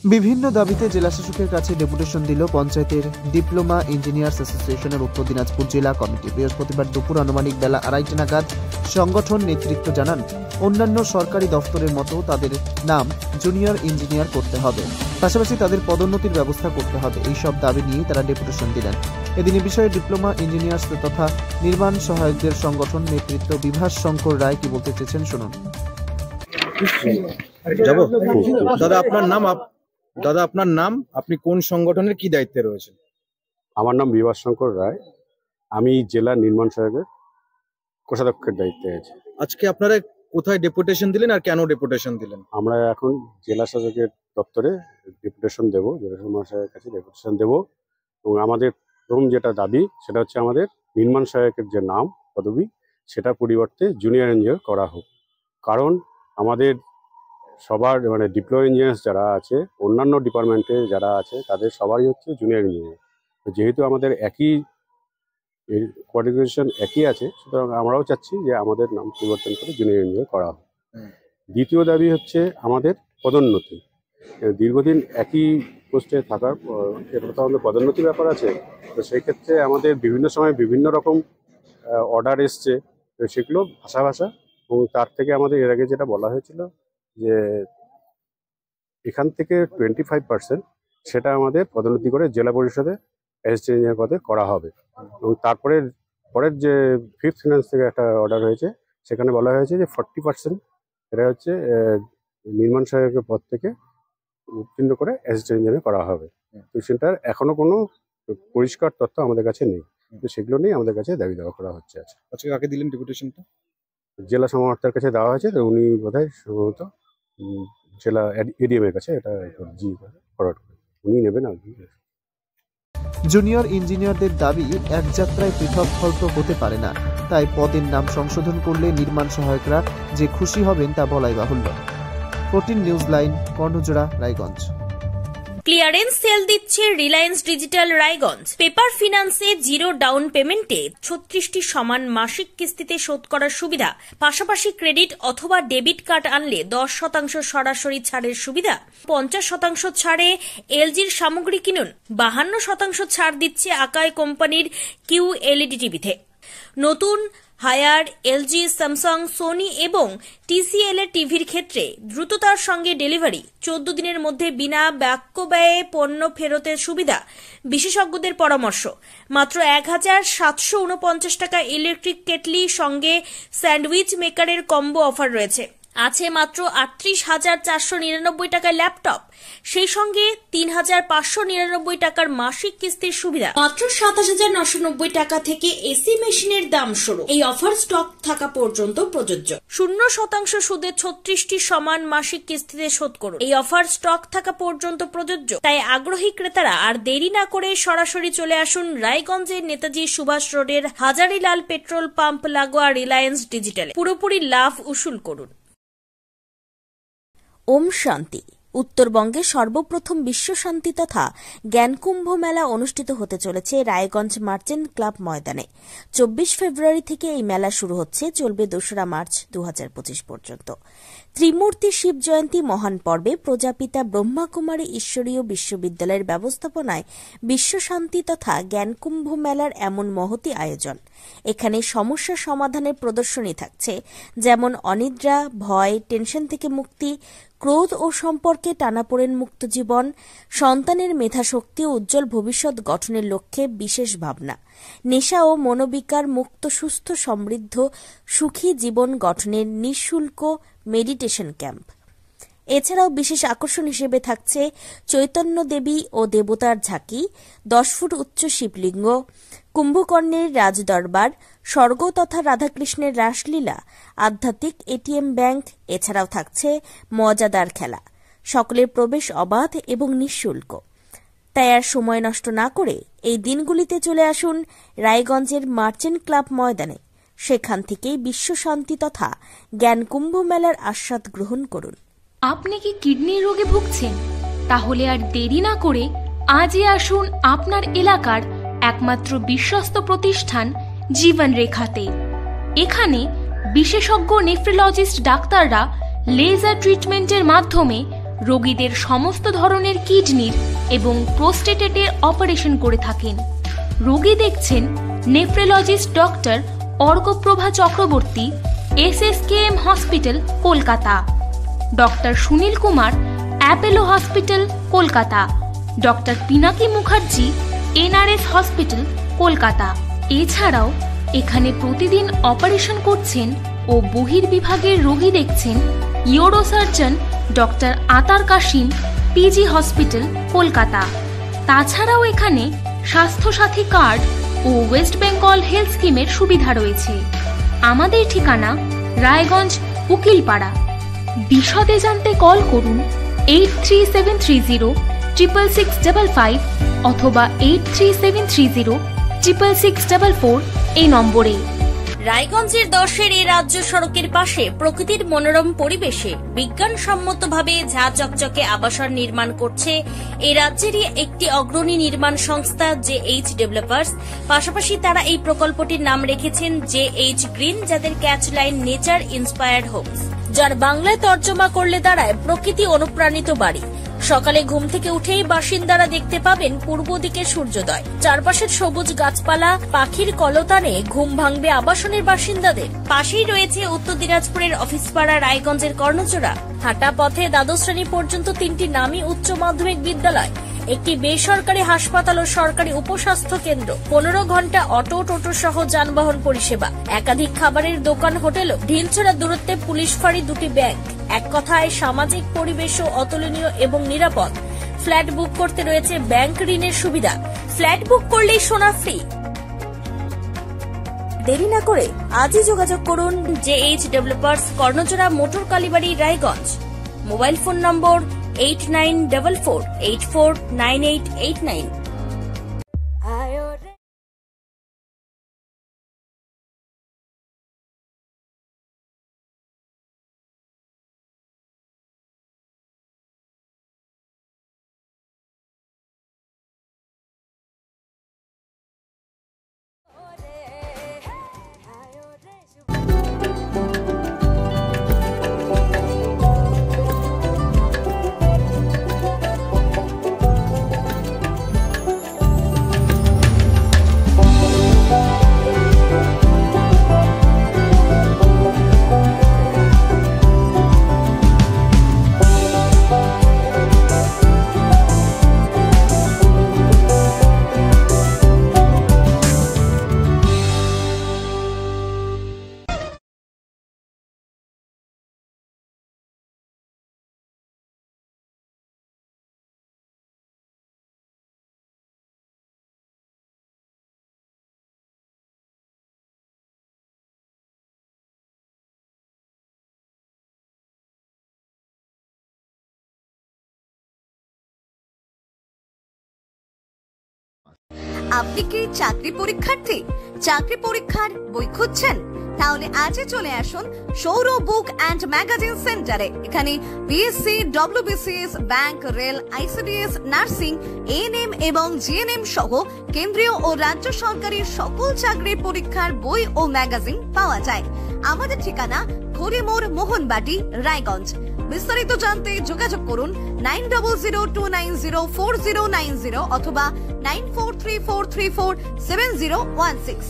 বিভিন্ন দাবিতে জেলাশাসকের কাছে ডেপুটেশন দিল পঞ্চায়েতের ডিপ্লোমা ইঞ্জিনিয়ার্স অ্যাসোসিয়েশনের উত্তর দিনাজপুর জেলা কমিটি। বৃহস্পতিবার দুপুর আনুমানিক বেলা 2:30 নাগাদ সংগঠন নেতৃত্ব জানান, অন্যান্য সরকারি দফতরের মতো তাদের নাম জুনিয়র ইঞ্জিনিয়ার করতে হবে, পাশাপাশি তাদের পদোন্নতির ব্যবস্থা করতে হবে। এই সব দাবি নিয়ে তারা ডেপুটেশন দিলেন। এদিন এ বিষয়ে ডিপ্লোমা ইঞ্জিনিয়ার্স তথা নির্মাণ সহায়কদের সংগঠন নেতৃত্ব বিভাস শঙ্কর রায় কি বলতে চেয়েছেন শুনুন। দাদা আপনার নাম, আপনি কোন সংগঠনের কি দায়িত্বে রয়েছেন? আমার নাম বিভাস শঙ্কর রায়, আমি জেলা নির্মাণ সহায়কের কোষাধ্যক্ষের দায়িত্বে আছি। আজকে আপনারা কোথায় ডেপুটেশন দিলেন আর কেন ডেপুটেশন দিলেন? আমরা এখন জেলা শাসকের দপ্তরে ডেপুটেশন দেব, জেলা নির্মাণ সহায়কের কাছে ডেপুটেশন দেব। এবং আমাদের প্রথম যেটা দাবি সেটা হচ্ছে আমাদের নির্মাণ সহায়কের যে নাম পদবি সেটা পরিবর্তে জুনিয়র ইঞ্জিনিয়ার করা হোক। কারণ আমাদের সবার মানে ডিপ্লোমা ইঞ্জিনিয়ার্স যারা আছে, অন্যান্য ডিপার্টমেন্টে যারা আছে তাদের সবারই হচ্ছে জুনিয়র ইঞ্জিনিয়ার। যেহেতু আমাদের একই কোয়ালিফিকেশন একই আছে, সুতরাং আমরাও চাচ্ছি যে আমাদের নাম পরিবর্তন করে জুনিয়র ইঞ্জিনিয়ার করা হোক। দ্বিতীয় দাবি হচ্ছে আমাদের পদোন্নতি। দীর্ঘদিন একই পোস্টে থাকার এটা তো আমাদের পদোন্নতির ব্যাপার আছে, তো সেই ক্ষেত্রে আমাদের বিভিন্ন সময় বিভিন্ন রকম অর্ডার এসছে, সেগুলো ভাষা এবং তার থেকে আমাদের এর আগে যেটা বলা হয়েছিল যে এখান থেকে 25% সেটা আমাদের পদোন্নতি করে জেলা পরিষদে অ্যাসিস্ট্যান্ট ইঞ্জিনিয়ার পদে করা হবে। এবং পরের যে 5th ফিনান্স থেকে একটা অর্ডার হয়েছে, সেখানে বলা হয়েছে যে 40% এটা হচ্ছে নির্মাণ সহায়কের পদ থেকে উত্তীর্ণ করে অ্যাসিস্ট্যান্ট ইঞ্জিনিয়ার করা হবে। তো সেটার এখনো কোনো পরিষ্কার তথ্য আমাদের কাছে নেই, তো সেগুলো নিয়ে আমাদের কাছে দাবি দেওয়া করা হচ্ছে। আজকে কাকে দিলেন ডেপুটেশনটা? জেলা সমাহর্তার কাছে দেওয়া হয়েছে, তো উনি বোধহয় সম্ভবত জেলা এডিএম এর কাছে এটা ফরওয়ার্ড করে উনি নেবেন আর কি। জুনিয়র ইঞ্জিনিয়ারদের দাবি এক যাত্রায় পৃথক ফল তো হতে পারে না, তাই পদের নাম সংশোধন করলে নির্মাণ সহায়করা যে খুশি হবেন তা বলাই বাহুল্য। 14 news line, Karnajora, Raiganj. Clearance sale দিচ্ছে রিলায়েন্স ডিজিটাল রায়গঞ্জ। পেপার ফিন্যান্সে 0 ডাউন পেমেন্টে 36টি সমান মাসিক কিস্তিতে শোধ করার সুবিধা, পাশাপাশি ক্রেডিট অথবা ডেবিট কার্ড আনলে 10% সরাসরি ছাড়ের সুবিধা, 50% ছাড়ে এলজির সামগ্রী কিনুন, 52% ছাড় দিচ্ছে আকাই কোম্পানির QLED টিভিতে। নতুন হায়ার এলজি, স্যামসাং, সোনি এবং TCL এর টিভির ক্ষেত্রে দ্রুততার সঙ্গে ডেলিভারি, 14 দিনের মধ্যে বিনা বাক্য ব্যয়ে পণ্য ফেরতের সুবিধা, বিশেষজ্ঞদের পরামর্শ। মাত্র 1749 টাকা ইলেকট্রিক কেটলি সঙ্গে স্যান্ডউইচ মেকারের কম্বো অফার রয়েছে। আছে মাত্র 38,499 টাকায় ল্যাপটপ, সেই সঙ্গে 3,599 টাকার মাসিক কিস্তির সুবিধা। মাত্র 27,990 টাকা থেকে এসি মেশিনের দাম শুরু। এই অফার স্টক থাকা পর্যন্ত প্রযোজ্য। 0% সুদে 36টি সমান মাসিক কিস্তিতে শোধ করুন। এই অফার স্টক থাকা পর্যন্ত প্রযোজ্য, তাই আগ্রহী ক্রেতারা আর দেরি না করে সরাসরি চলে আসুন রায়গঞ্জের নেতাজি সুভাষ রোডের হাজারিলাল পেট্রোল পাম্প লাগোয়া রিলায়েন্স ডিজিটালে। পুরোপুরি লাভ উসুল করুন। ওম শান্তি। উত্তরবঙ্গে সর্বপ্রথম বিশ্ব শান্তি তথা জ্ঞানকুম্ভ মেলা অনুষ্ঠিত হতে চলেছে রায়গঞ্জ মার্চেন্ট ক্লাব ময়দানে। 24 ফেব্রুয়ারি থেকে এই মেলা শুরু হচ্ছে, চলবে 2রা মার্চ 2025 পর্যন্ত। ত্রিমূর্তি শিব জয়ন্তী মহান পর্বে প্রজাপিতা ব্রহ্মাকুমারী ঈশ্বরীয় বিশ্ববিদ্যালয়ের ব্যবস্থাপনায় বিশ্ব শান্তি তথা জ্ঞানকুম্ভ মেলার এমন মহতী আয়োজন। এখানে সমস্যা সমাধানের প্রদর্শনী থাকছে, যেমন অনিদ্রা, ভয়, টেনশন থেকে মুক্তি, ক্রোধ ও সম্পর্কে টানাপোড়েন মুক্ত জীবন, সন্তানের মেধাশক্তি ও উজ্জ্বল ভবিষ্যৎ গঠনের লক্ষ্যে বিশেষ ভাবনা, নেশা ও মনোবিকার মুক্ত সুস্থ সমৃদ্ধ সুখী জীবন গঠনের নিঃশুল্ক মেডিটেশন ক্যাম্প। এছাড়াও বিশেষ আকর্ষণ হিসেবে থাকছে চৈতন্য দেবী ও দেবতার ঝাঁকি, 10 ফুট উচ্চ শিবলিঙ্গ, কুম্ভকর্ণের রাজদরবার, স্বর্গ তথা রাধাকৃষ্ণের রাসলীলা, আধ্যাত্মিক এটিএম ব্যাংক। এছাড়াও থাকছে মজাদার খেলা। সকলের প্রবেশ অবাধ এবং নিঃশুল্ক। তাই আর সময় নষ্ট না করে এই দিনগুলিতে চলে আসুন রায়গঞ্জের মার্চেন্ট ক্লাব ময়দানে। সেখান থেকেই বিশ্ব শান্তি তথা জ্ঞানকুম্ভ মেলার আস্বাদ গ্রহণ করুন। আপনি কি কিডনি রোগে ভুগছেন? তাহলে আর দেরি না করে আজই আসুন আপনার এলাকার একমাত্র বিশ্বস্ত প্রতিষ্ঠান জীবন রেখাতে। এখানে বিশেষজ্ঞ নেফ্রোলজিস্ট ডাক্তাররা লেজার ট্রিটমেন্টের মাধ্যমে রোগীদের সমস্ত ধরনের কিডনির এবং প্রোস্টেটের অপারেশন করে থাকেন। রোগী দেখছেন nephrologist doctor Arkaprabha Chakraborty, SSKM hospital, Kolkata. Doctor Sunil Kumar, Apollo hospital, Kolkata. Doctor Pinaki Mukherjee, NRS hospital, Kolkata. এছাড়াও এখানে প্রতিদিন অপারেশন করছেন ও বহির্বিভাগের রোগী দেখছেন ইউরোসার্জন ডক্টর আতার কাশিম, PG হসপিটাল, কলকাতা। তাছাড়াও এখানে স্বাস্থ্যসাথী কার্ড ও ওয়েস্ট বেঙ্গল হেলথ স্কিমের সুবিধা রয়েছে। আমাদের ঠিকানা রায়গঞ্জ, উকিলপাড়া। বিশদে জানতে কল করুন 8373066655 অথবা 8373066644 এই নম্বরে। রায়গঞ্জের 10-এর এই রাজ্য সড়কের পাশে প্রকৃতির মনোরম পরিবেশে বিজ্ঞানসম্মতভাবে ঝা চকচকে আবাসন নির্মাণ করছে এই রাজ্যেরই একটি অগ্রণী নির্মাণ সংস্থা JH ডেভেলপার্স। পাশাপাশি তারা এই প্রকল্পটির নাম রেখেছেন JH গ্রিন, যাদের catch line nature inspired homes, যার বাংলায় তর্জমা করলে দাঁড়ায় প্রকৃতি অনুপ্রাণিত বাড়ি। সকালে ঘুম থেকে উঠেই বাসিন্দারা দেখতে পাবেন পূর্ব দিকে সূর্যোদয়, চারপাশের সবুজ গাছপালা, পাখির কলতানে ঘুম ভাঙবে আবাসনের বাসিন্দাদের। পাশেই রয়েছে উত্তর দিনাজপুরের অফিসপাড়া রায়গঞ্জের কর্ণজোড়া। হাঁটা পথে দ্বাদশ শ্রেণী পর্যন্ত 3টি নামী উচ্চ মাধ্যমিক বিদ্যালয়, একটি বেসরকারি হাসপাতাল ও সরকারি উপস্বাস্থ্য কেন্দ্র, 15 ঘন্টা অটো, টোটো সহ যানবাহন পরিষেবা, একাধিক খাবারের দোকান, হোটেল, ঢিলছড়া দূরত্বে পুলিশ ফাঁড়ি, 2টি ব্যাংক। এক কথায় সামাজিক পরিবেশও অতুলনীয় এবং নিরাপদ। ফ্ল্যাট বুক করতে রয়েছে ব্যাংক ঋণের সুবিধা। ফ্ল্যাট বুক করলেই সোনা ফ্রি। দেরি না করে আজই যোগাযোগ করুন JH developers, Karnajora, motor Kalibari, Raiganj. Mobile phone number 8944849889। আপনি কি চাকরি পরীক্ষার্থী? চাকরি পরীক্ষার বই খুঁজছেন? তাহলে আজই চলে আসুন সৌরভ বুক অ্যান্ড ম্যাগাজিন সেন্টারে। এখানে BSc, WBCS, bank, rail, ICDS, nursing, ANM এবং GNM সহ কেন্দ্রীয় ও রাজ্য সরকারি সকল চাকরির পরীক্ষার বই ও ম্যাগাজিন পাওয়া যায়। আমাদের ঠিকানা খড়িমোড়, মোহনবাটি, রায়গঞ্জ। বিস্তারিত জানতে যোগাযোগ করুন 9002904090 অথবা 9434347016।